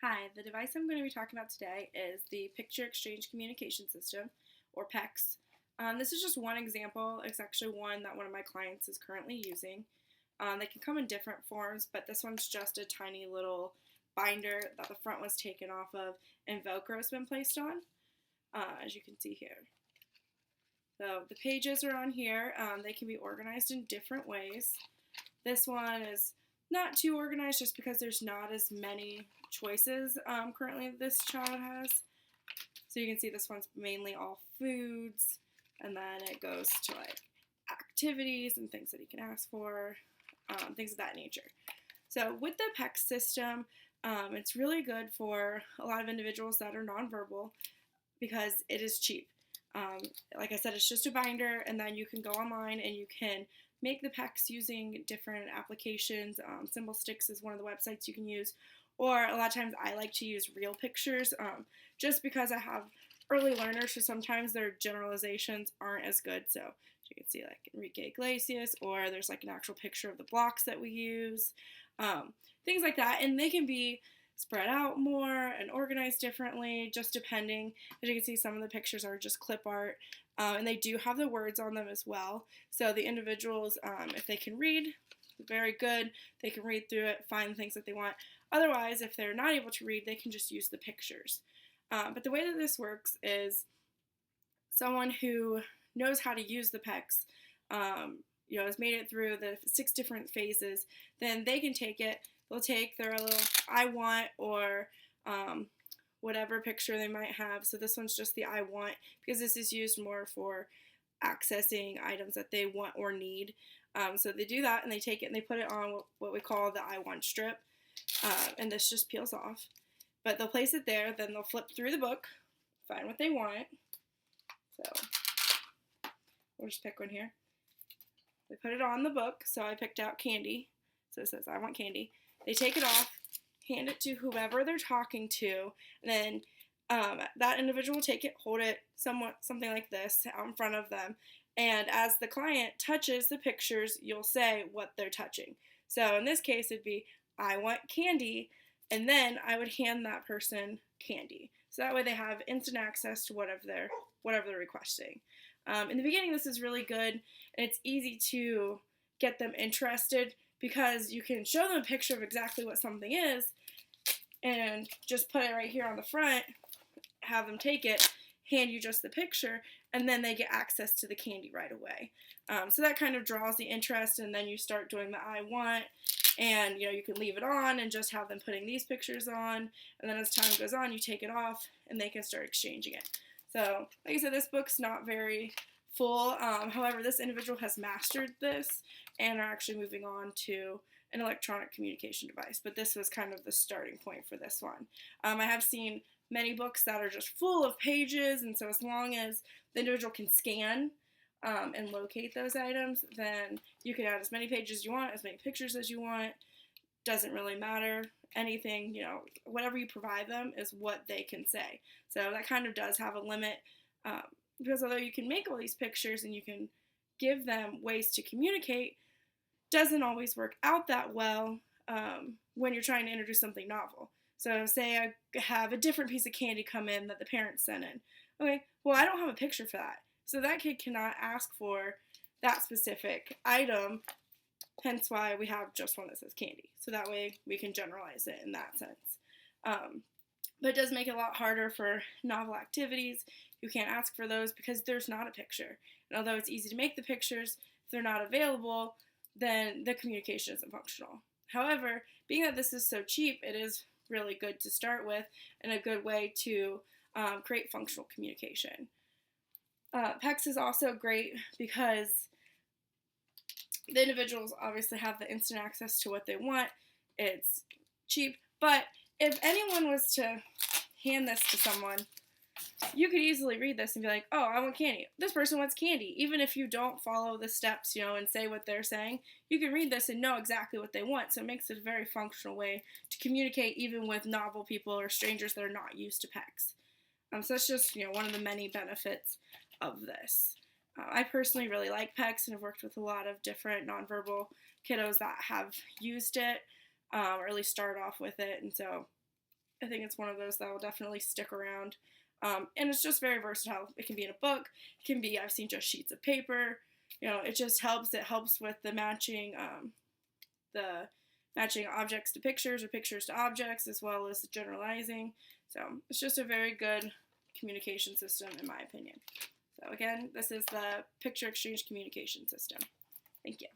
Hi, the device I'm going to be talking about today is the Picture Exchange Communication System, or Pecs. This is just one example. It's actually one that one of my clients is currently using. They can come in different forms, but this one's just a tiny little binder that the front was taken off of and Velcro has been placed on, as you can see here. So the pages are on here. They can be organized in different ways. This one is not too organized just because there's not as many choices currently this child has. So you can see this one's mainly all foods, and then it goes to like activities and things that he can ask for, things of that nature. So with the PECS system, it's really good for a lot of individuals that are nonverbal because it is cheap. Like I said, it's just a binder, and then you can go online and you can make the PECs using different applications. Symbol Sticks is one of the websites you can use, or a lot of times I like to use real pictures just because I have early learners, so sometimes their generalizations aren't as good. So you can see like Enrique Iglesias, or there's like an actual picture of the blocks that we use, things like that, and they can be spread out more and organized differently, just depending. As you can see, some of the pictures are just clip art, and they do have the words on them as well. So the individuals, if they can read, very good. They can read through it, find things that they want. Otherwise, if they're not able to read, they can just use the pictures. But the way that this works is someone who knows how to use the PECs, has made it through the 6 different phases, then they can take it. They'll take their little I want or whatever picture they might have. So this one's just the I want because this is used more for accessing items that they want or need. So they do that and they take it and they put it on what we call the I want strip. And this just peels off. But they'll place it there, then they'll flip through the book, find what they want. So we'll just pick one here. They put it on the book, so I picked out candy. So it says I want candy. They take it off, hand it to whoever they're talking to, and then that individual will take it, hold it something like this out in front of them, and as the client touches the pictures, you'll say what they're touching. So in this case, it'd be, I want candy, and then I would hand that person candy. So that way they have instant access to whatever they're requesting. In the beginning, this is really good, and it's easy to get them interested because you can show them a picture of exactly what something is and just put it right here on the front, have them take it, hand you just the picture, and then they get access to the candy right away. So that kind of draws the interest, and then you start doing the I want, and you can leave it on and just have them putting these pictures on, and then as time goes on, you take it off, and they can start exchanging it. So, like I said, this book's not very full. However, this individual has mastered this and are actually moving on to an electronic communication device. But this was kind of the starting point for this one. I have seen many books that are just full of pages, and so as long as the individual can scan and locate those items, then you can add as many pages as you want, as many pictures as you want. Doesn't really matter. Anything, whatever you provide them is what they can say. So that kind of does have a limit, because although you can make all these pictures and you can give them ways to communicate, doesn't always work out that well when you're trying to introduce something novel. So say I have a different piece of candy come in that the parents sent in. Okay, well, I don't have a picture for that. So that kid cannot ask for that specific item, hence why we have just one that says candy. So that way we can generalize it in that sense. But it does make it a lot harder for novel activities. You can't ask for those because there's not a picture. And although it's easy to make the pictures, if they're not available, then the communication isn't functional. However, being that this is so cheap, it is really good to start with and a good way to create functional communication. PECS is also great because the individuals obviously have the instant access to what they want. It's cheap, but if anyone was to hand this to someone, you could easily read this and be like, oh, I want candy. This person wants candy. Even if you don't follow the steps, and say what they're saying, you can read this and know exactly what they want. So it makes it a very functional way to communicate even with novel people or strangers that are not used to PECS. So that's just, one of the many benefits of this. I personally really like PECS and have worked with a lot of different nonverbal kiddos that have used it, or at least started off with it, and so I think it's one of those that will definitely stick around. And it's just very versatile. It can be in a book. It can be, I've seen just sheets of paper. It just helps. It helps with the matching objects to pictures or pictures to objects, as well as the generalizing. So it's just a very good communication system, in my opinion. So again, this is the picture exchange communication system. Thank you.